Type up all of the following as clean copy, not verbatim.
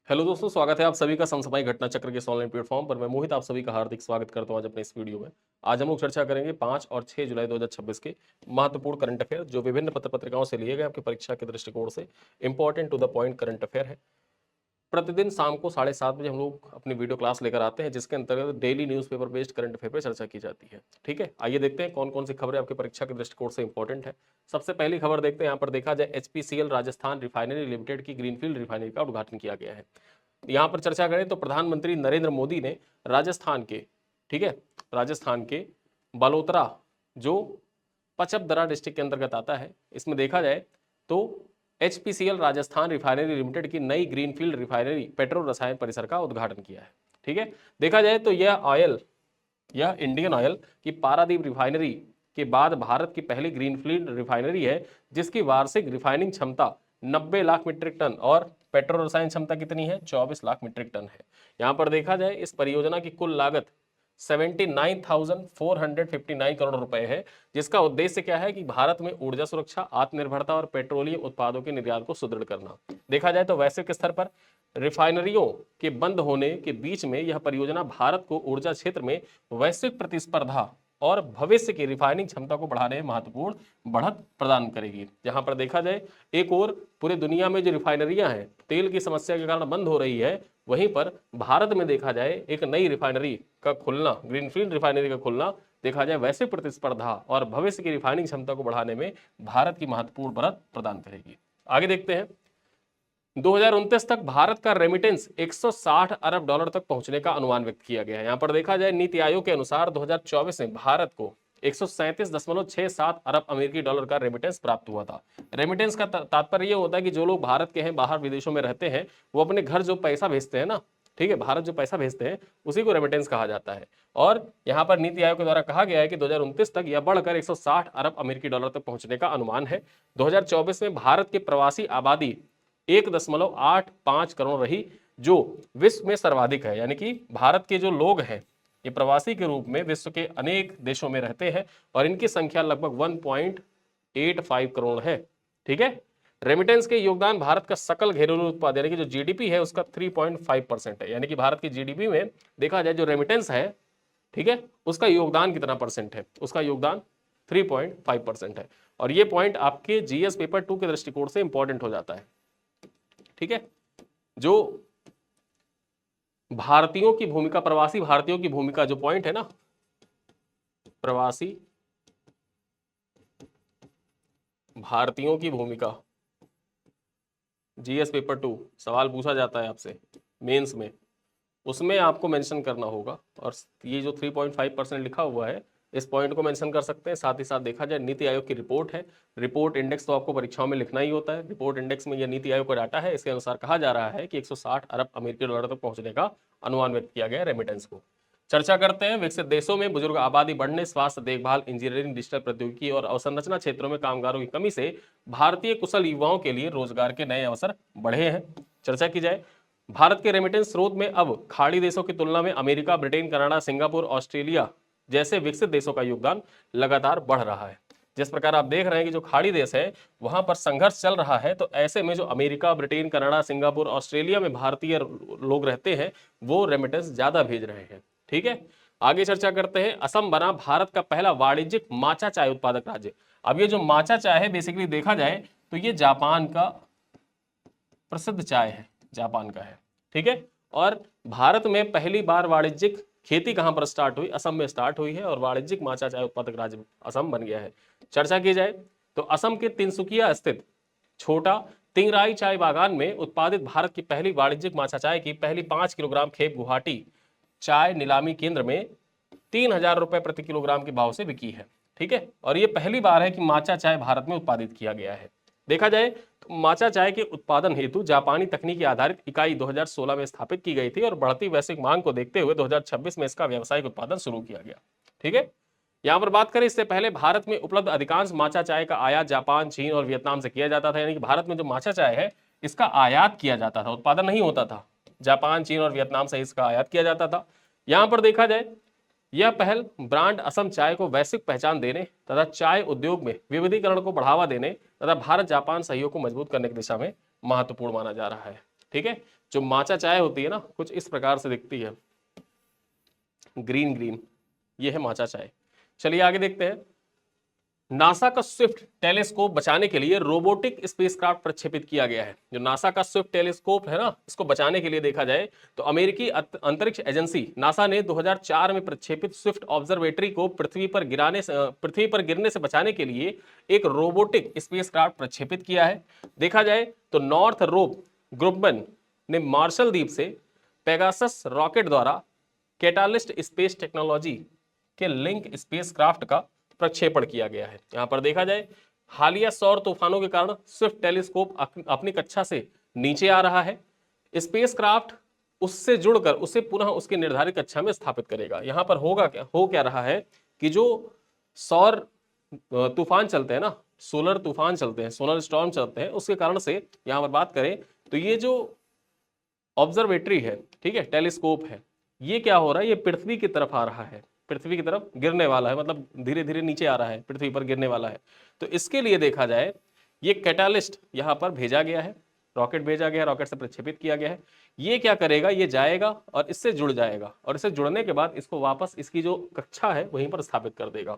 Hello दोस्तों, स्वागत है आप सभी का समसमाई घटना चक्र के इस ऑनलाइन प्लेटफॉर्म पर। मैं मोहित आप सभी का हार्दिक स्वागत करता हूं आज अपने इस वीडियो में। आज हम लोग चर्चा करेंगे 5 और 6 जुलाई 2026 के महत्वपूर्ण करंट अफेयर जो विभिन्न पत्र पत्रिकाओं से लिए गए आपकी परीक्षा के दृष्टिकोण से important to the point current affair है। प्रतिदिन शाम को 7:30 बजे हम लोग अपनी वीडियो क्लास लेकर आते हैं जिसके अंतर्गत daily newspaper based current affair पर चर्चा की जाती है। ठीक है, आइए देखते हैं कौन कौन सी खबरें आपकी परीक्षा के दृष्टिकोण से इंपॉर्टेंट है। सबसे पहली खबर देखते हैं। यहाँ पर देखा जाए HPCL राजस्थान रिफाइनरी लिमिटेड की ग्रीनफील्ड रिफाइनरी का उद्घाटन किया गया है। यहाँ पर चर्चा करें तो प्रधानमंत्री नरेंद्र मोदी ने राजस्थान के, ठीक है, राजस्थान के बलोतरा जो पचपदरा डिस्ट्रिक्ट के अंतर्गत आता है, इसमें देखा जाए तो HPCL राजस्थान रिफाइनरी लिमिटेड की नई ग्रीनफील्ड रिफाइनरी पेट्रोल रसायन परिसर का उद्घाटन किया है। ठीक है, देखा जाए तो यह इंडियन ऑयल की पारादीप रिफाइनरी के बाद भारत की पहली ग्रीनफील्ड रिफाइनरी है जिसकी वार्षिक रिफाइनिंग क्षमता 90 लाख मीट्रिक टन और पेट्रोल रसायन क्षमता कितनी है, 24 लाख मीट्रिक टन है। यहां पर देखा जाए इस परियोजना की कुल लागत 79,459 करोड़ रुपए है, जिसका उद्देश्य क्या है कि भारत में ऊर्जा सुरक्षा, आत्मनिर्भरता और पेट्रोलियम उत्पादों के निर्यात को सुदृढ़ करना। देखा जाए तो वैश्विक स्तर पर रिफाइनरियों के बंद होने के बीच में यह परियोजना भारत को ऊर्जा क्षेत्र में वैश्विक प्रतिस्पर्धा और भविष्य की रिफाइनिंग क्षमता को बढ़ाने में महत्वपूर्ण बढ़त प्रदान करेगी। जहां पर देखा जाए एक और पूरे दुनिया में जो रिफाइनरियां हैं तेल की समस्या के कारण बंद हो रही है, वहीं पर भारत में देखा जाए एक नई रिफाइनरी का खुलना, ग्रीनफील्ड रिफाइनरी का खुलना, देखा जाए वैश्विक प्रतिस्पर्धा और भविष्य की रिफाइनिंग क्षमता को बढ़ाने में भारत की महत्वपूर्ण बढ़त प्रदान करेगी। आगे देखते हैं। 2029 तक भारत का रेमिटेंस 160 अरब डॉलर तक पहुंचने का अनुमान व्यक्त किया गया है। यहां पर देखा जाए नीति आयोग के अनुसार 2024 में भारत को 137.67 अरब अमेरिकी डॉलर का रेमिटेंस प्राप्त हुआ था। रेमिटेंस का तात्पर्य यह होता है कि जो लोग भारत के हैं, बाहर विदेशों में रहते हैं, वो अपने घर जो पैसा भेजते हैं ना, ठीक है, भारत जो पैसा भेजते हैं उसी को रेमिटेंस कहा जाता है। और यहां पर नीति आयोग के द्वारा कहा गया है कि 2029 तक यह बढ़कर 160 अरब अमेरिकी डॉलर तक पहुंचने का अनुमान है। 2024 में भारत की प्रवासी आबादी 1.85 करोड़ रही, जो विश्व में सर्वाधिक है। यानी कि भारत के जो लोग हैं ये प्रवासी के रूप में विश्व के अनेक देशों में रहते हैं और इनकी संख्या लगभग 1.85 करोड़ है। ठीक है, रेमिटेंस के योगदान भारत का सकल घरेलू उत्पाद यानी कि जो जीडीपी है उसका 3.5% है। यानी कि भारत की जीडीपी में देखा जाए जो रेमिटेंस है, ठीक है, उसका योगदान कितना परसेंट है, उसका योगदान 3.5% है। और ये पॉइंट आपके जीएस पेपर 2 के दृष्टिकोण से इंपॉर्टेंट हो जाता है। ठीक है, जो भारतीयों की भूमिका, प्रवासी भारतीयों की भूमिका जो पॉइंट है ना, प्रवासी भारतीयों की भूमिका, जीएस पेपर 2 सवाल पूछा जाता है आपसे मेंस में, उसमें आपको मेंशन करना होगा। और ये जो 3.5% लिखा हुआ है इस पॉइंट को मेंशन कर सकते हैं। साथ ही साथ देखा जाए नीति आयोग की रिपोर्ट है, रिपोर्ट इंडेक्स तो आपको परीक्षाओं में लिखना ही होता है। रिपोर्ट इंडेक्स में यह नीति आयोग का डाटा है, इसके अनुसार कहा जा रहा है कि 160 अरब अमेरिकी डॉलर तक पहुंचने का अनुमान व्यक्त किया गया है रेमिटेंस को। चर्चा करते हैं। विकसित देशों में बुजुर्ग आबादी बढ़ने, स्वास्थ्य देखभाल, इंजीनियरिंग, डिजिटल प्रौद्योगिकी और अवसंरचना क्षेत्रों में कामगारों की कमी से भारतीय कुशल युवाओं के लिए रोजगार के नए अवसर बढ़े हैं। चर्चा की जाए, भारत के रेमिटेंस स्रोत में अब खाड़ी देशों की तुलना में America, Britain, Canada, Singapore, Australia जैसे विकसित देशों का योगदान लगातार बढ़ रहा है। जिस प्रकार आप देख रहे हैं कि जो खाड़ी देश है वहां पर संघर्ष चल रहा है, तो ऐसे में जो America, Britain, Canada, Singapore, Australia में भारतीय लोग रहते हैं वो रेमिटेंस ज्यादा भेज रहे हैं। ठीक है, आगे चर्चा करते हैं। असम बना भारत का पहला वाणिज्यिक माचा चाय उत्पादक राज्य। अब ये जो माचा चाय है बेसिकली देखा जाए तो ये जापान का प्रसिद्ध चाय है, जापान का है। ठीक है, और भारत में पहली बार वाणिज्यिक खेती कहां पर स्टार्ट हुई, असम में स्टार्ट हुई है और वाणिज्यिक माचा चाय उत्पादक राज्य असम बन गया है। चर्चा की जाए तो असम के तिनसुकिया स्थित छोटा तिंगराई चाय बागान में उत्पादित भारत की पहली वाणिज्यिक माचा चाय की पहली 5 किलोग्राम खेप गुवाहाटी चाय नीलामी केंद्र में 3,000 रुपए प्रति किलोग्राम के भाव से बिकी है। ठीक है, और ये पहली बार है कि माचा चाय भारत में उत्पादित किया गया है। देखा जाए तो माचा चाय के उत्पादन हेतु जापानी तकनीकी आधारित इकाई 2016 में स्थापित की गई थी और बढ़ती वैश्विक मांग को देखते हुए 2026 में इसका व्यावसायिक उत्पादन शुरू किया गया। ठीक है, यहां पर बात करें इससे पहले भारत में उपलब्ध अधिकांश माचा चाय का आयात जापान, चीन और वियतनाम से किया जाता था। यानी कि भारत में जो माचा चाय है इसका आयात किया जाता था, उत्पादन नहीं होता था। जापान, चीन और वियतनाम से इसका आयात किया जाता था। यहां पर देखा जाए यह पहल ब्रांड असम चाय को वैश्विक पहचान देने तथा चाय उद्योग में विविधीकरण को बढ़ावा देने तथा भारत जापान सहयोग को मजबूत करने की दिशा में महत्वपूर्ण माना जा रहा है। ठीक है। जो माचा चाय होती है ना, कुछ इस प्रकार से दिखती है, ग्रीन ग्रीन, ये है माचा चाय। चलिए आगे देखते हैं। नासा का स्विफ्ट टेलीस्कोप बचाने के लिए रोबोटिक स्पेसक्राफ्ट प्रक्षेपित किया गया है। जो नासा का स्विफ्ट टेलीस्कोप है ना, इसको बचाने के लिए देखा जाए तो अमेरिकी अंतरिक्ष एजेंसी नासा ने 2004 में प्रक्षेपित स्विफ्ट ऑब्जर्वेटरी को पृथ्वी पर गिरने से बचाने के लिए एक रोबोटिक स्पेसक्राफ्ट प्रक्षेपित किया है। देखा जाए तो नॉर्थरोप ग्रुमन ने मार्शल द्वीप से पेगासस रॉकेट द्वारा कैटालिस्ट स्पेस टेक्नोलॉजी के लिंक स्पेसक्राफ्ट का प्रक्षेपण किया गया है। यहां पर देखा जाए हालिया सौर तूफानों के कारण स्विफ्ट टेलीस्कोप अपनी कक्षा से नीचे आ रहा है। स्पेसक्राफ्ट उससे जुड़कर उसे पुनः उसकी निर्धारित कक्षा में स्थापित करेगा। यहां पर हो क्या रहा है कि जो सौर तूफान चलते हैं ना, सोलर तूफान चलते हैं, सोलर स्टॉर्म चलते हैं, उसके कारण से यहां पर बात करें तो ये जो ऑब्जर्वेटरी है, ठीक है, टेलीस्कोप है, ये क्या हो रहा है, ये पृथ्वी की तरफ आ रहा है, पृथ्वी की तरफ गिरने वाला है, मतलब धीरे धीरे नीचे आ रहा है, पृथ्वी पर गिरने वाला है। तो इसके लिए देखा जाए ये कैटालिस्ट यहां पर भेजा गया है, रॉकेट भेजा गया है, रॉकेट से प्रक्षेपित किया गया है। ये क्या करेगा, ये जाएगा और इससे जुड़ जाएगा, और इससे जुड़ने के बाद इसको वापस इसकी जो कक्षा है वहीं पर स्थापित कर देगा।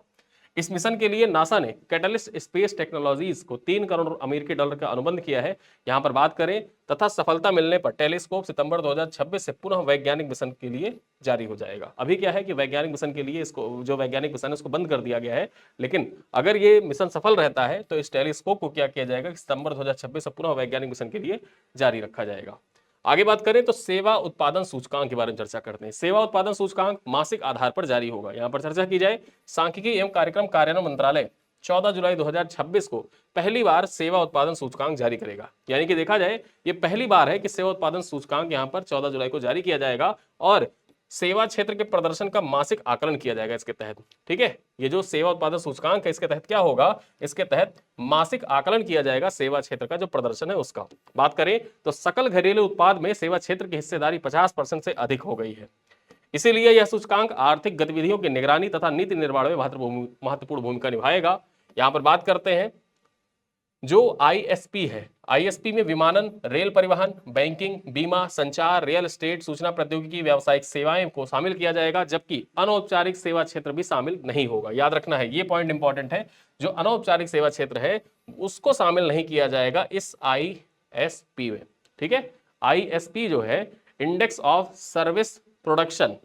इस मिशन के लिए नासा ने कैटलिस्ट स्पेस टेक्नोलॉजीज को 3 करोड़ अमेरिकी डॉलर का अनुबंध किया है। यहां पर बात करें तथा सफलता मिलने पर टेलीस्कोप सितंबर 2026 से पुनः वैज्ञानिक मिशन के लिए जारी हो जाएगा। अभी क्या है कि वैज्ञानिक मिशन के लिए इसको, जो वैज्ञानिक मिशन है उसको बंद कर दिया गया है, लेकिन अगर ये मिशन सफल रहता है तो इस टेलीस्कोप को क्या किया जाएगा कि सितंबर 2026 से पुनः वैज्ञानिक मिशन के लिए जारी रखा जाएगा। आगे बात करें तो सेवा उत्पादन सूचकांक के बारे में चर्चा करते हैं। सेवा उत्पादन सूचकांक मासिक आधार पर जारी होगा। यहां पर चर्चा की जाए, सांख्यिकी एवं कार्यक्रम कार्यान्वयन मंत्रालय 14 जुलाई 2026 को पहली बार सेवा उत्पादन सूचकांक जारी करेगा। यानी कि देखा जाए ये पहली बार है कि सेवा उत्पादन सूचकांक यहां पर 14 जुलाई को जारी किया जाएगा और सेवा क्षेत्र के प्रदर्शन का मासिक आकलन किया जाएगा इसके तहत। ठीक है, ये जो सेवा उत्पादन सूचकांक है इसके तहत क्या होगा, इसके तहत मासिक आकलन किया जाएगा सेवा क्षेत्र का जो प्रदर्शन है उसका। बात करें तो सकल घरेलू उत्पाद में सेवा क्षेत्र की हिस्सेदारी 50% से अधिक हो गई है। इसीलिए यह सूचकांक आर्थिक गतिविधियों की निगरानी तथा नीति निर्माण में महत्वपूर्ण भूमिका निभाएगा। यहां पर बात करते हैं जो आईएसपी है, आईएसपी में विमानन, रेल परिवहन, बैंकिंग, बीमा, संचार, रियल एस्टेट, सूचना प्रौद्योगिकी, व्यावसायिक सेवाएं को शामिल किया जाएगा, जबकि अनौपचारिक सेवा क्षेत्र भी शामिल नहीं होगा। याद रखना है, ये पॉइंट इंपॉर्टेंट है, जो अनौपचारिक सेवा क्षेत्र है उसको शामिल नहीं किया जाएगा इस आईएसपी में। ठीक है, आईएसपी जो है index of service production,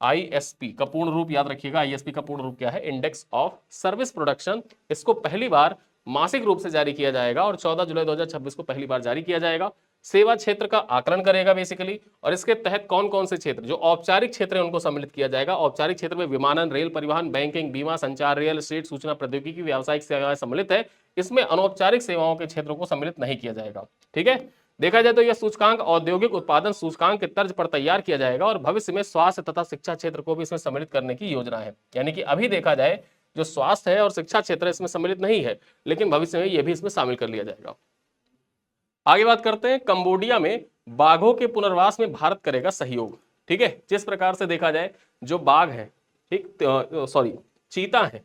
ISP का पूर्ण रूप याद रखिएगा, आईएसपी का पूर्ण रूप क्या है, इंडेक्स ऑफ सर्विस प्रोडक्शन। इसको पहली बार मासिक रूप से जारी किया जाएगा और 14 जुलाई 2026 को पहली बार जारी किया जाएगा। सेवा क्षेत्र का आकलन करेगा बेसिकली, और इसके तहत कौन कौन से क्षेत्र जो औपचारिक क्षेत्र है उनको सम्मिलित किया जाएगा। औपचारिक क्षेत्र में विमानन, रेल परिवहन, बैंकिंग, बीमा, संचार, रियल एस्टेट, सूचना प्रौद्योगिकी, व्यावसायिक सेवाएं सम्मिलित है। इसमें अनौपचारिक सेवाओं के क्षेत्रों को सम्मिलित नहीं किया जाएगा। ठीक है, देखा जाए तो यह सूचकांक औद्योगिक उत्पादन सूचकांक के तर्ज पर तैयार किया जाएगा और भविष्य में स्वास्थ्य तथा शिक्षा क्षेत्र को भी इसमें सम्मिलित करने की योजना है। यानी कि अभी देखा जाए जो स्वास्थ्य है और शिक्षा क्षेत्र इसमें सम्मिलित नहीं है, लेकिन भविष्य में यह भी इसमें शामिल कर लिया जाएगा। आगे बात करते हैं, कंबोडिया में बाघों के पुनर्वास में भारत करेगा सहयोग। ठीक है, जिस प्रकार से देखा जाए जो बाघ है, ठीक चीता है,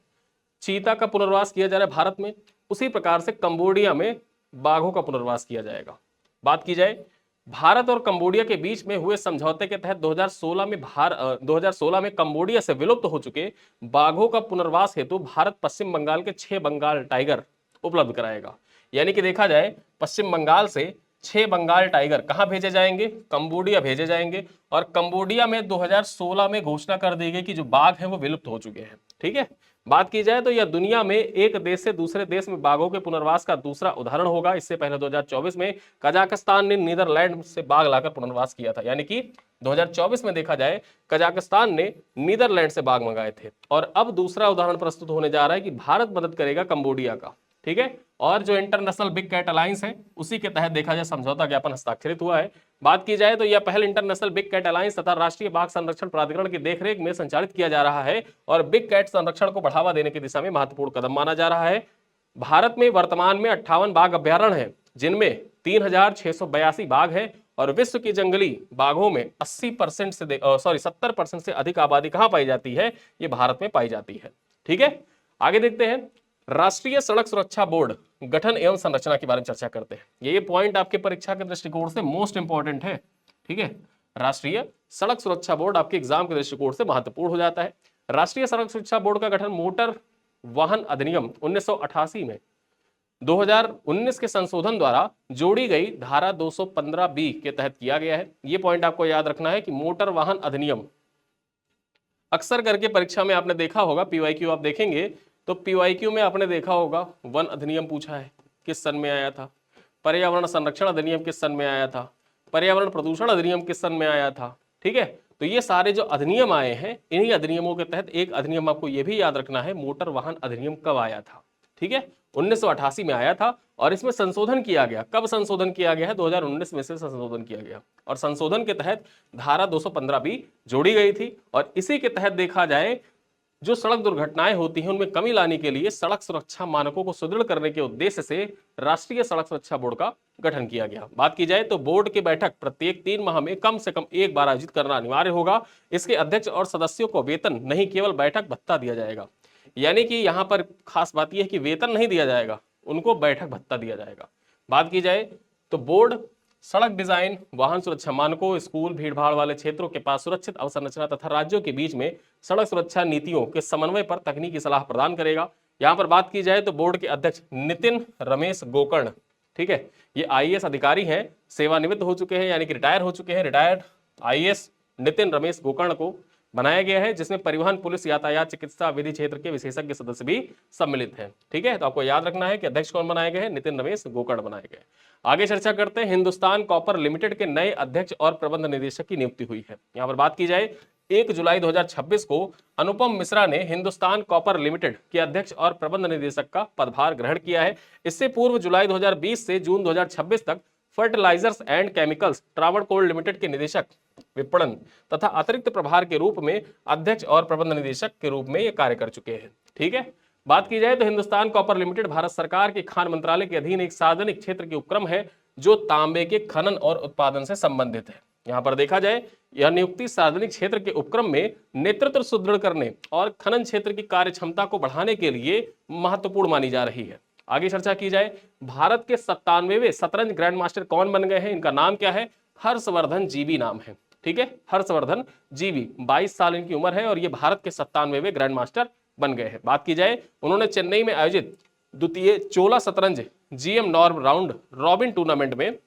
चीता का पुनर्वास किया जा रहा है भारत में, उसी प्रकार से कंबोडिया में बाघों का पुनर्वास किया जाएगा। बात की जाए भारत और कंबोडिया के बीच में हुए समझौते के तहत 2016 में कंबोडिया से विलुप्त हो चुके बाघों का पुनर्वास हेतु भारत पश्चिम बंगाल के 6 बंगाल टाइगर उपलब्ध कराएगा। यानी कि देखा जाए पश्चिम बंगाल से 6 बंगाल टाइगर कहां भेजे जाएंगे, कंबोडिया भेजे जाएंगे, और कंबोडिया में 2016 में घोषणा कर दी गई कि जो बाघ है वो विलुप्त हो चुके हैं। ठीक है, बात की जाए तो यह दुनिया में एक देश से दूसरे देश में बाघों के पुनर्वास का दूसरा उदाहरण होगा। इससे पहले 2024 में कजाकिस्तान ने नीदरलैंड से बाघ लाकर पुनर्वास किया था। यानी कि 2024 में देखा जाए कजाकिस्तान ने नीदरलैंड से बाघ मंगाए थे, और अब दूसरा उदाहरण प्रस्तुत होने जा रहा है कि भारत मदद करेगा कंबोडिया का। ठीक है, और जो इंटरनेशनल बिग कैट अलायंस है उसी के तहत देखा जाए समझौता ज्ञापन हस्ताक्षरित हुआ है। बात की जाए तो यह पहल इंटरनेशनल बिग कैट अलायंस तथा राष्ट्रीय बाघ संरक्षण प्राधिकरण की देखरेख में संचालित किया जा रहा है और बिग कैट संरक्षण को बढ़ावा देने की दिशा में महत्वपूर्ण कदम माना जा रहा है। भारत में वर्तमान में 58 बाघ अभ्यारण्य है, जिनमें 3682 बाघ है, और विश्व की जंगली बाघों में 70% से अधिक आबादी कहां पाई जाती है, ये भारत में पाई जाती है। ठीक है, आगे देखते हैं, राष्ट्रीय सड़क सुरक्षा बोर्ड गठन एवं संरचना के बारे में चर्चा करते हैं। ये पॉइंट आपके परीक्षा के दृष्टिकोण से मोस्ट इंपॉर्टेंट है, ठीक है। राष्ट्रीय सड़क सुरक्षा बोर्ड आपके एग्जाम के दृष्टिकोण से महत्वपूर्ण हो जाता है। राष्ट्रीय सड़क सुरक्षा बोर्ड का गठन मोटर वाहन अधिनियम 1988 में 2019 के संशोधन द्वारा जोड़ी गई धारा 215 बी के तहत किया गया है। ये पॉइंट आपको याद रखना है कि मोटर वाहन अधिनियम, अक्सर करके परीक्षा में आपने देखा होगा, पीवाईक्यू आप देखेंगे तो पीवाईक्यू में आपने देखा होगा वन अधिनियम पूछा है, किस सन में आया था। पर्यावरण संरक्षण अधिनियम किस सन में आया था। पर्यावरण प्रदूषण अधिनियम किस सन में आया था, ठीक है। तो ये सारे जो अधिनियम आए हैं, इन्हीं अधिनियमों के तहत एक अधिनियम आपको ये भी याद रखना है, मोटर वाहन अधिनियम कब आया था, ठीक है। 1988 में आया था और इसमें संशोधन किया गया। कब संशोधन किया गया है? 2019 में से संशोधन किया गया और संशोधन के तहत धारा 215 बी जोड़ी गई थी और इसी के तहत देखा जाए जो सड़क दुर्घटनाएं होती हैं उनमें कमी लाने के लिए सड़क सुरक्षा मानकों को सुदृढ़ करने के उद्देश्य से राष्ट्रीय सड़क सुरक्षा बोर्ड का गठन किया गया। बात की जाए तो बोर्ड की बैठक प्रत्येक 3 माह में कम से कम एक बार आयोजित करना अनिवार्य होगा। इसके अध्यक्ष और सदस्यों को वेतन नहीं, केवल बैठक भत्ता दिया जाएगा। यानी कि यहाँ पर खास बात यह है कि वेतन नहीं दिया जाएगा, उनको बैठक भत्ता दिया जाएगा। बात की जाए तो बोर्ड सड़क डिजाइन, वाहन सुरक्षा मानकों, स्कूल, भीड़भाड़ वाले क्षेत्रों के पास सुरक्षित अवसंरचना तथा राज्यों के बीच में सड़क सुरक्षा नीतियों के समन्वय पर तकनीकी सलाह प्रदान करेगा। यहाँ पर बात की जाए तो बोर्ड के अध्यक्ष नितिन रमेश गोकर्ण, ठीक है, ये आईएएस अधिकारी हैं, सेवानिवृत्त हो चुके हैं, यानी कि रिटायर हो चुके हैं। रिटायर्ड आईएएस नितिन रमेश गोकर्ण को बनाया गया है, जिसमें परिवहन, पुलिस, यातायात, चिकित्सा, विधि क्षेत्र के विशेषज्ञ सदस्य भी सम्मिलित हैं, ठीक है। तो आपको याद रखना है कि अध्यक्ष कौन बनाए गए हैं? नितिन रमेश गोकर्ण बनाए गए। आगे चर्चा करते हैं, हिंदुस्तान कॉपर लिमिटेड के नए अध्यक्ष और प्रबंध निदेशक की नियुक्ति हुई है। यहां पर बात की जाए 1 जुलाई 2026 को अनुपम मिश्रा ने हिंदुस्तान कॉपर लिमिटेड के अध्यक्ष और प्रबंध निदेशक का पदभार ग्रहण किया है। इससे पूर्व जुलाई 2020 से जून 2026 तक fertilisers and chemicals Travancore limited के निदेशक विपणन तथा अतिरिक्त प्रभार के रूप में अध्यक्ष और प्रबंध निदेशक के रूप में ये कार्य कर चुके हैं, ठीक है। बात की जाए तो हिंदुस्तान कॉपर लिमिटेड भारत सरकार के खान मंत्रालय के अधीन एक सार्वजनिक क्षेत्र के उपक्रम है जो तांबे के खनन और उत्पादन से संबंधित है। यहां पर देखा जाए यह नियुक्ति सार्वजनिक क्षेत्र के उपक्रम में नेतृत्व सुदृढ़ करने और खनन क्षेत्र की कार्य क्षमता को बढ़ाने के लिए महत्वपूर्ण मानी जा रही है। आगे चर्चा की जाए, भारत के 97वें शतरंज ग्रैंड मास्टर कौन बन गए हैं? इनका नाम क्या है? हर्षवर्धन जीबी नाम है, ठीक है, हर्षवर्धन जीबी। 22 साल इनकी उम्र है और ये भारत के 97वें ग्रैंड मास्टर बन गए हैं। बात की जाए, उन्होंने चेन्नई में आयोजित द्वितीय चोला शतरंज GM norm round robin tournament में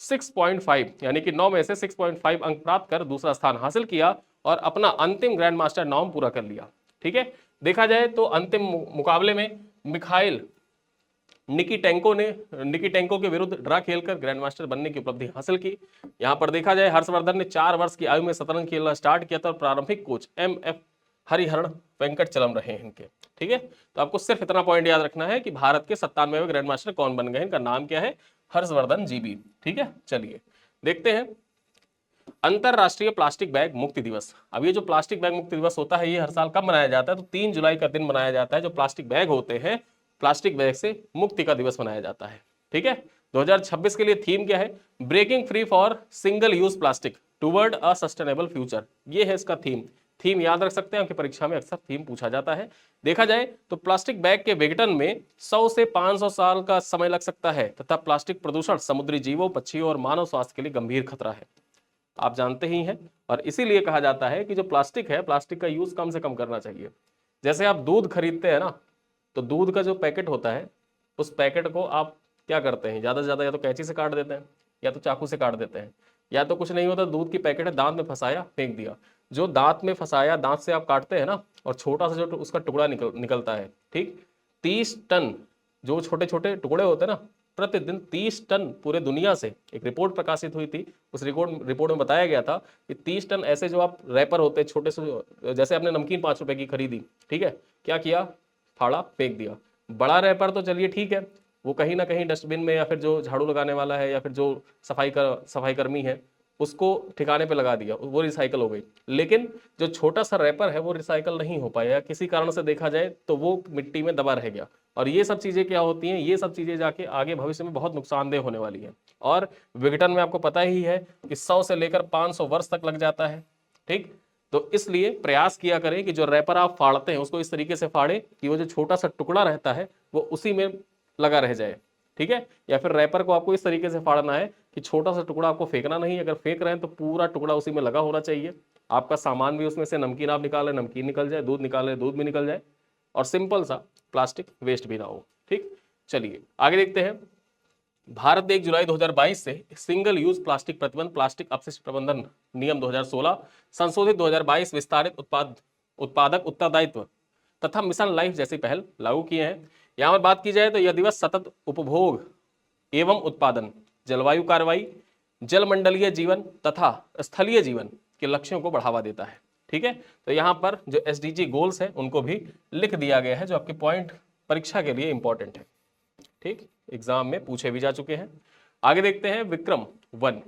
6.5 यानी कि 9 में से 6.5 अंक प्राप्त कर दूसरा स्थान हासिल किया और अपना अंतिम ग्रैंड मास्टर नाम पूरा कर लिया, ठीक है। देखा जाए तो अंतिम मुकाबले में मिखाइल निकिटेंको के विरुद्ध ड्रा खेलकर ग्रैंड मास्टर बनने की उपलब्धि हासिल की। यहां पर देखा जाए हर्षवर्धन ने 4 वर्ष की आयु में शतरंज खेलना स्टार्ट किया था और प्रारंभिक कोच MF हरिहरण वेंकटचलम रहे हैं इनके, ठीक है। तो आपको सिर्फ इतना पॉइंट याद रखना है कि भारत के 97वें ग्रैंड मास्टर कौन बन गए, इनका नाम क्या है? हर्षवर्धन जीबी, ठीक है। चलिए देखते हैं अंतरराष्ट्रीय प्लास्टिक बैग मुक्ति दिवस। अब ये जो प्लास्टिक बैग मुक्ति दिवस होता है ये हर साल कब मनाया जाता है? तो 3 जुलाई का दिन मनाया जाता है। जो प्लास्टिक बैग होते हैं, प्लास्टिक बैग से मुक्ति का दिवस मनाया जाता है, ठीक है। 2026 के लिए थीम क्या है? Breaking free for single use plastic toward a sustainable future, ये है इसका थीम याद रख सकते हैं, आपकी परीक्षा में अक्सर थीम पूछा जाता है। देखा जाए तो प्लास्टिक बैग के विघटन में 100 से 500 साल का समय लग सकता है तथा प्लास्टिक प्रदूषण समुद्री जीवों, पक्षियों और मानव स्वास्थ्य के लिए गंभीर खतरा है, आप जानते ही हैं। और इसीलिए कहा जाता है कि जो प्लास्टिक है, प्लास्टिक का यूज कम से कम करना चाहिए। जैसे आप दूध खरीदते हैं ना, तो दूध का जो पैकेट होता है उस पैकेट को आप क्या करते हैं? ज़्यादा से ज़्यादा या तो कैंची से काट देते हैं या तो चाकू से काट देते हैं, या तो कुछ नहीं होता, दूध की पैकेट है, दांत में फंसाया, फेंक दिया। जो दांत में फंसाया, दांत से आप काटते हैं ना, और छोटा सा जो उसका टुकड़ा निकलता है, ठीक, 30 टन जो छोटे छोटे टुकड़े होते हैं ना, प्रतिदिन 30 टन पूरे दुनिया से एक रिपोर्ट प्रकाशित हुई थी। उस रिपोर्ट में बताया गया था कि 30 टन ऐसे जो आप रैपर होते हैं छोटे से, जैसे आपने नमकीन 5 रुपए की खरीदी, ठीक है, क्या किया? फाड़ा, फेंक दिया। बड़ा रैपर तो चलिए ठीक है, वो कहीं ना कहीं डस्टबिन में, या फिर जो झाड़ू लगाने वाला है या फिर जो सफाई कर्मी है उसको ठिकाने पे लगा दिया, वो रिसाइकल हो गई। लेकिन जो छोटा सा रैपर है वो रिसाइकल नहीं हो पाया, किसी कारण से देखा जाए तो वो मिट्टी में दबा रह गया। और ये सब चीजें क्या होती हैं? ये सब चीजें जाके आगे भविष्य में बहुत नुकसानदेह होने वाली हैं। और विघटन में आपको पता ही है कि 100 से लेकर 500 वर्ष तक लग जाता है, ठीक। तो इसलिए प्रयास किया करें कि जो रैपर आप फाड़ते हैं उसको इस तरीके से फाड़े कि वो जो छोटा सा टुकड़ा रहता है वो उसी में लगा रह जाए, ठीक है। या फिर रैपर को आपको इस तरीके से फाड़ना है कि छोटा सा टुकड़ा आपको फेंकना नहीं, अगर फेंक रहे हैं तो पूरा टुकड़ा उसी में लगा होना चाहिए। आपका सामान भी उसमें से, नमकीन आप निकाल रहे नमकीन निकल जाए, दूध निकाल रहे दूध भी निकल जाए, और सिंपल सा प्लास्टिक वेस्ट भी ना हो, ठीक। चलिए आगे देखते हैं। भारत ने 1 जुलाई 2022 से सिंगल यूज प्लास्टिक प्रतिबंध प्लास्टिक अपशिष्ट प्रबंधन नियम 2016 संशोधित 2022 विस्तारित उत्पादक उत्तरदायित्व तथा मिशन लाइफ जैसी पहल लागू किए हैं। यहां पर बात की जाए तो यह दिवस सतत उपभोग एवं उत्पादन, जलवायु कार्रवाई, जलमंडलीय जीवन तथा स्थलीय जीवन के लक्ष्यों को बढ़ावा देता है, ठीक है। तो यहाँ पर जो SDG गोल्स है उनको भी लिख दिया गया है, जो आपके पॉइंट परीक्षा के लिए इंपॉर्टेंट है, ठीक, एग्जाम में पूछे भी जा चुके हैं। आगे देखते हैं विक्रम-1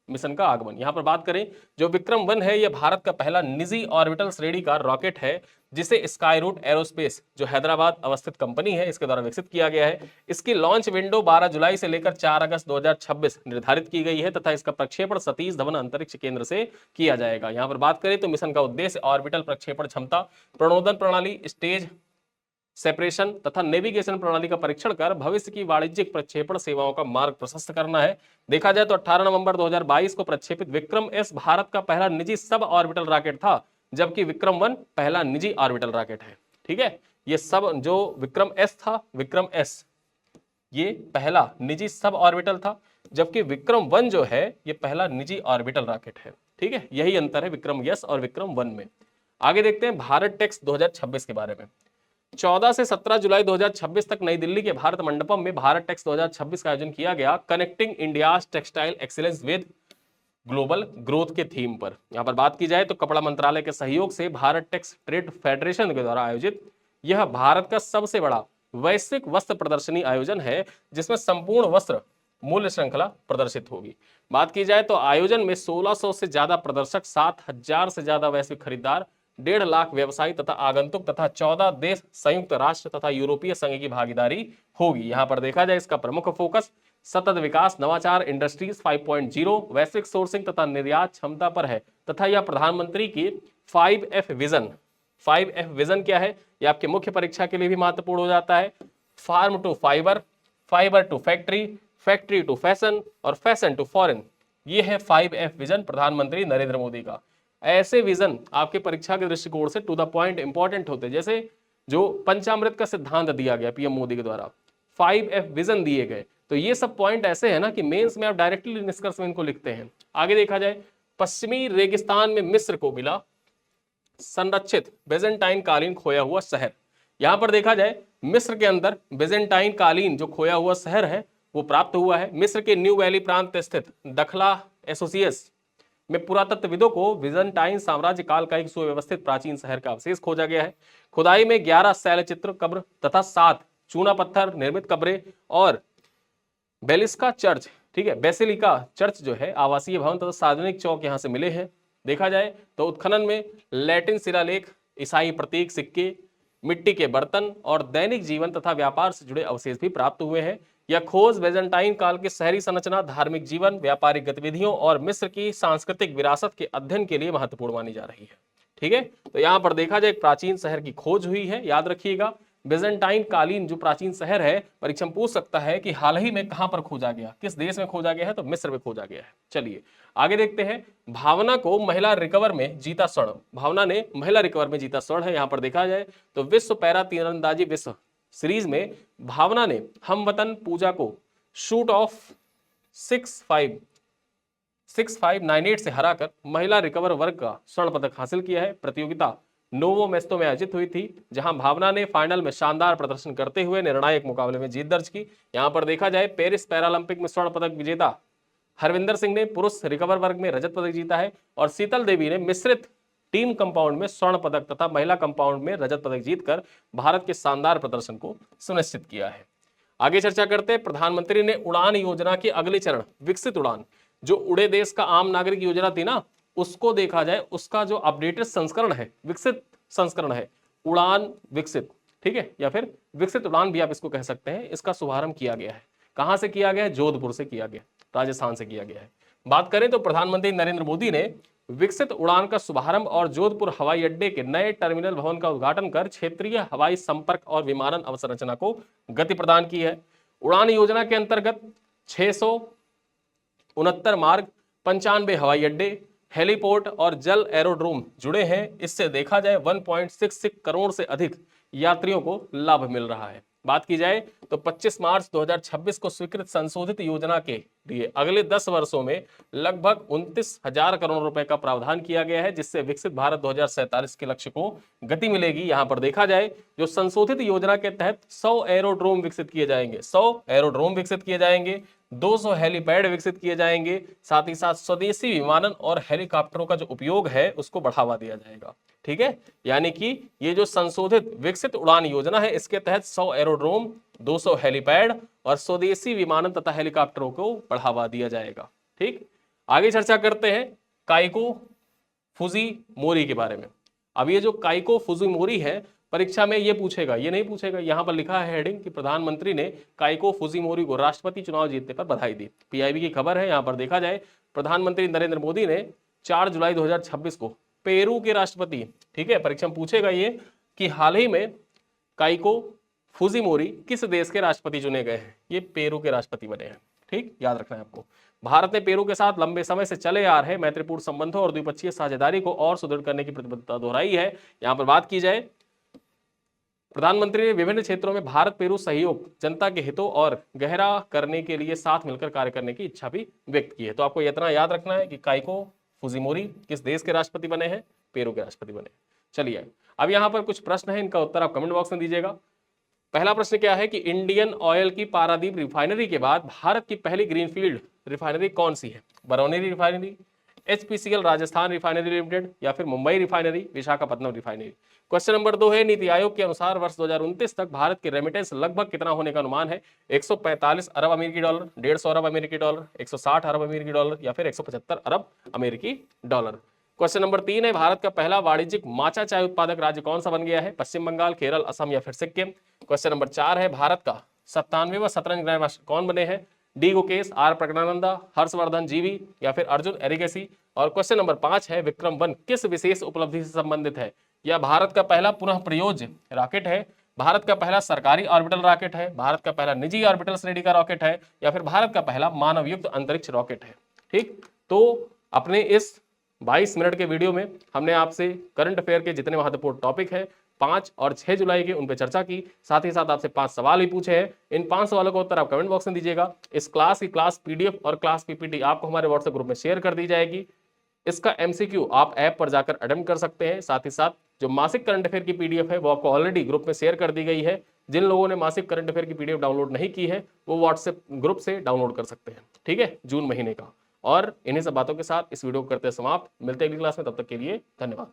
मिशन का आगमन। यहां पर बात करें, जो विक्रम-1 है यह भारत का पहला निजी ऑर्बिटल श्रेणी का रॉकेट है जिसे स्काईरूट एरोस्पेस, जो हैदराबाद अवस्थित कंपनी है, इसके द्वारा विकसित किया गया है। इसकी लॉन्च विंडो 12 जुलाई से लेकर 4 अगस्त 2026 निर्धारित की गई है तथा इसका प्रक्षेपण सतीश धवन अंतरिक्ष केंद्र से किया जाएगा। यहां पर बात करें तो मिशन का उद्देश्य ऑर्बिटल प्रक्षेपण क्षमता, प्रणोदन प्रणाली, स्टेज सेपरेशन तथा नेविगेशन प्रणाली का परीक्षण कर भविष्य की वाणिज्यिक प्रक्षेपण सेवाओं का मार्ग प्रशस्त करना है। देखा जाए तो 18 नवंबर 2022 को प्रक्षेपित विक्रम-S भारत का पहला निजी सब ऑर्बिटल रॉकेट था, जबकि विक्रम-1 पहला निजी ऑर्बिटल रॉकेट है, ठीक है। ये सब जो विक्रम-S था, विक्रम-S ये पहला निजी सब ऑर्बिटल था, जबकि विक्रम-1 जो है ये पहला निजी ऑर्बिटल रॉकेट है, ठीक है। यही अंतर है विक्रम-S और विक्रम-1 में। आगे देखते हैं भारत टेक्स 2026 के बारे में। 14 से 17 जुलाई 2026 तक नई दिल्ली के भारत मंडपम में भारत टेक्स 2026 का आयोजन किया गया, connecting India textile excellence with global growth के थीम पर। यहां पर बात की जाए तो कपड़ा मंत्रालय के सहयोग से भारत टेक्स ट्रेड फेडरेशन के द्वारा आयोजित यह भारत का सबसे बड़ा वैश्विक वस्त्र प्रदर्शनी आयोजन है, जिसमें संपूर्ण वस्त्र मूल्य श्रृंखला प्रदर्शित होगी। बात की जाए तो आयोजन में 1600 से ज्यादा प्रदर्शक, 7000 से ज्यादा वैश्विक खरीदार, 1.5 लाख व्यवसायी तथा आगंतुक तथा 14 देश, संयुक्त राष्ट्र तथा यूरोपीय संघ की भागीदारी होगी। यहां पर देखा जाए इसका प्रमुख फोकस सतत विकास, नवाचार, इंडस्ट्रीज 5.0, वैश्विक सोर्सिंग तथा निर्यात क्षमता पर है तथा यह प्रधानमंत्री की 5F विजन। 5F विजन क्या है, यह आपके मुख्य परीक्षा के लिए भी महत्वपूर्ण हो जाता है। Farm to fibre, fibre to factory, factory to fashion और फैशन टू फॉरेन, ये है 5F विजन प्रधानमंत्री नरेंद्र मोदी का। ऐसे विजन आपके परीक्षा के दृष्टिकोण से टू द पॉइंट इंपॉर्टेंट होते हैं, जैसे जो पंचामृत का सिद्धांत दिया गया पीएम मोदी के द्वारा, 5F विजन दिए गए, तो ये सब पॉइंट ऐसे है ना कि मेंस में आप डायरेक्टली निष्कर्ष में इनको लिखते हैं। आगे देखा जाए, पश्चिमी रेगिस्तान में मिस्र को मिला संरक्षित बेजेंटाइन कालीन खोया हुआ शहर। यहां पर देखा जाए मिस्र के अंदर बेजेंटाइन कालीन जो खोया हुआ शहर है वो प्राप्त हुआ है। मिस्र के न्यू वैली प्रांत स्थित दखला एसोसिएस में पुरातत्वविदों को बिजेंटाइन साम्राज्य काल का एक सुव्यवस्थित प्राचीन शहर का अवशेष खोजा गया है। खुदाई में 11 शैलचित्र कब्र तथा 7 चूना पत्थर निर्मित कब्रें और बेलिस्का चर्च, ठीक है, बेसिलिका चर्च जो है, आवासीय भवन तथा सार्वजनिक चौक यहां से मिले हैं। देखा जाए तो उत्खनन में लैटिन शिलालेख, ईसाई प्रतीक, सिक्के, मिट्टी के बर्तन और दैनिक जीवन तथा व्यापार से जुड़े अवशेष भी प्राप्त हुए हैं। यह खोज बेजेंटाइन काल के शहरी संरचना, धार्मिक जीवन, व्यापारिक गतिविधियों और मिस्र की सांस्कृतिक विरासत के अध्ययन के लिए महत्वपूर्ण मानी जा रही है, ठीक है। तो यहां पर देखा जाए एक प्राचीन शहर की खोज हुई है, याद रखिएगा। बेजेंटाइन कालीन जो प्राचीन शहर है, परीक्षा में पूछ सकता है कि हाल ही में कहां पर खोजा गया, किस देश में खोजा गया है, तो मिस्र में खोजा गया है। चलिए आगे देखते हैं, भावना को महिला रिकवर में जीता स्वर्ण। भावना ने महिला रिकवर में जीता स्वर्ण है। यहां पर देखा जाए तो विश्व पैरा तीरंदाजी विश्व सीरीज में भावना ने हमवतन पूजा को शूट ऑफ 6598 से हराकर महिला रिकवर वर्ग का स्वर्ण पदक हासिल किया है। प्रतियोगिता नोवो मेस्तो में आयोजित हुई थी, जहां भावना ने फाइनल में शानदार प्रदर्शन करते हुए निर्णायक मुकाबले में जीत दर्ज की। यहां पर देखा जाए पेरिस पैरालंपिक में स्वर्ण पदक विजेता हरविंदर सिंह ने पुरुष रिकवर वर्ग में रजत पदक जीता है और शीतल देवी ने मिश्रित टीम कंपाउंड में स्वर्ण पदक तथा महिला कंपाउंड में रजत पदक जीतकर भारत के शानदार प्रदर्शन को सुनिश्चित किया है। आगे चर्चा करते हैं, प्रधानमंत्री ने उड़ान योजना के अगले चरण विकसित उड़ान, जो उड़े देश का आम नागरिक योजना थी ना, उसको देखा जाए उसका जो अपडेटेड संस्करण है, विकसित संस्करण है, उड़ान विकसित, ठीक है, या फिर विकसित उड़ान भी आप इसको कह सकते हैं। इसका शुभारंभ किया गया है। कहां से किया गया है? जोधपुर से किया गया, राजस्थान से किया गया है। बात करें तो प्रधानमंत्री नरेंद्र मोदी ने विकसित उड़ान का शुभारंभ और जोधपुर हवाई अड्डे के नए टर्मिनल भवन का उद्घाटन कर क्षेत्रीय हवाई संपर्क और विमानन अवसंरचना को गति प्रदान की है। उड़ान योजना के अंतर्गत 669 मार्ग, 95 हवाई अड्डे, हेलीपोर्ट और जल एरोड्रोम जुड़े हैं। इससे देखा जाए 1.66 करोड़ से अधिक यात्रियों को लाभ मिल रहा है। बात की जाए तो 25 मार्च 2026 को स्वीकृत संशोधित योजना के लिए अगले 10 वर्षों में लगभग 29,000 करोड़ रुपए का प्रावधान किया गया है, जिससे विकसित भारत 2047 के लक्ष्य को गति मिलेगी। यहां पर देखा जाए जो संशोधित योजना के तहत 100 एरोड्रोम विकसित किए जाएंगे, 100 एरोड्रोम विकसित किए जाएंगे, 200 हेलीपैड विकसित किए जाएंगे, साथ ही साथ स्वदेशी विमानन और हेलीकॉप्टरों का जो उपयोग है उसको बढ़ावा दिया जाएगा। ठीक है, यानी कि ये जो संशोधित विकसित उड़ान योजना है इसके तहत 100 एरोड्रोम, 200 हेलीपैड और स्वदेशी विमानन तथा हेलीकॉप्टरों को बढ़ावा दिया जाएगा। ठीक, आगे चर्चा करते हैं काइको फुजीमोरी के बारे में। अब ये जो काइको फुजीमोरी है परीक्षा में ये पूछेगा, ये नहीं पूछेगा, यहां पर लिखा है हेडिंग कि प्रधानमंत्री ने काइको फुजीमोरी को राष्ट्रपति चुनाव जीतने पर बधाई दी। पीआईबी की खबर है। यहां पर देखा जाए प्रधानमंत्री नरेंद्र मोदी ने 4 जुलाई 2026 को पेरू के राष्ट्रपति, ठीक है, परीक्षा में पूछेगा ये कि हाल ही में काइको फुजीमोरी किस देश के राष्ट्रपति चुने गए हैं। ये पेरू के राष्ट्रपति बने हैं। ठीक, याद रखना है आपको। भारत ने पेरू के साथ लंबे समय से चले आ रहे मैत्रीपूर्ण संबंधों और द्विपक्षीय साझेदारी को और सुदृढ़ करने की प्रतिबद्धता दोहराई है। यहां पर बात की जाए प्रधानमंत्री ने विभिन्न क्षेत्रों में भारत पेरू सहयोग, जनता के हितों और गहरा करने के लिए साथ मिलकर कार्य करने की इच्छा भी व्यक्त की है। तो आपको इतना याद रखना है कि काइको फुजीमोरी किस देश के राष्ट्रपति बने हैं, पेरू के राष्ट्रपति बने। चलिए अब यहां पर कुछ प्रश्न है, इनका उत्तर आप कमेंट बॉक्स में दीजिएगा। पहला प्रश्न क्या है कि इंडियन ऑयल की पारादीप रिफाइनरी के बाद भारत की पहली ग्रीनफील्ड रिफाइनरी कौन सी है? Barauni refinery, HPCL Rajasthan refinery limited या फिर Mumbai refinery, Visakhapatnam refinery. Question number 2 है नीति आयोग के अनुसार वर्ष 2029 तक भारत की रेमिटेंस लगभग कितना होने का अनुमान है? 145 अरब अमेरिकी डॉलर, 150 अरब अमेरिकी डॉलर, 160 अरब अमेरिकी डॉलर या फिर 175 अरब अमेरिकी डॉलर। क्वेश्चन नंबर 3 है भारत का पहला वाणिज्यिक माचा चाय उत्पादक राज्य कौन सा बन गया है? पश्चिम बंगाल, केरल, असम या फिर सिक्किम। क्वेश्चन नंबर 4 है भारत का 97वां शतरंज ग्रैंड मास्टर कौन बने हैं? डी गुकेश, आर प्रज्ञानंदा, हर्षवर्धन जीवी या फिर अर्जुन एरिगेसी। और क्वेश्चन नंबर 5 है विक्रम 1 किस विशेष उपलब्धि से संबंधित है? यह भारत का पहला पुनः प्रयोज्य रॉकेट है, भारत का पहला सरकारी ऑर्बिटल रॉकेट है, भारत का पहला निजी ऑर्बिटल श्रेणी का रॉकेट है या फिर भारत का पहला मानव युक्त अंतरिक्ष रॉकेट है। ठीक, तो अपने इस 22 मिनट के वीडियो में हमने आपसे करंट अफेयर के जितने महत्वपूर्ण टॉपिक है 5 और 6 जुलाई के उन पर चर्चा की, साथ ही साथ आपसे 5 सवाल भी पूछे हैं। इन 5 सवालों का उत्तर आप कमेंट बॉक्स में दीजिएगा। इस क्लास की क्लास पीडीएफ और क्लास पीपीटी आपको हमारे व्हाट्सएप ग्रुप में शेयर कर दी जाएगी। इसका एमसीक्यू आप ऐप पर जाकर अटेम्प्ट कर सकते हैं। साथ ही साथ जो मासिक करंट अफेयर की पीडीएफ है वो आपको ऑलरेडी ग्रुप में शेयर कर दी गई है। जिन लोगों ने मासिक करंट अफेयर की पीडीएफ डाउनलोड नहीं की है वो व्हाट्सएप ग्रुप से डाउनलोड कर सकते हैं। ठीक है, जून महीने का। और इन्हीं सब बातों के साथ इस वीडियो को करते हैं समाप्त। मिलते हैं अगली क्लास में, तब तक के लिए धन्यवाद।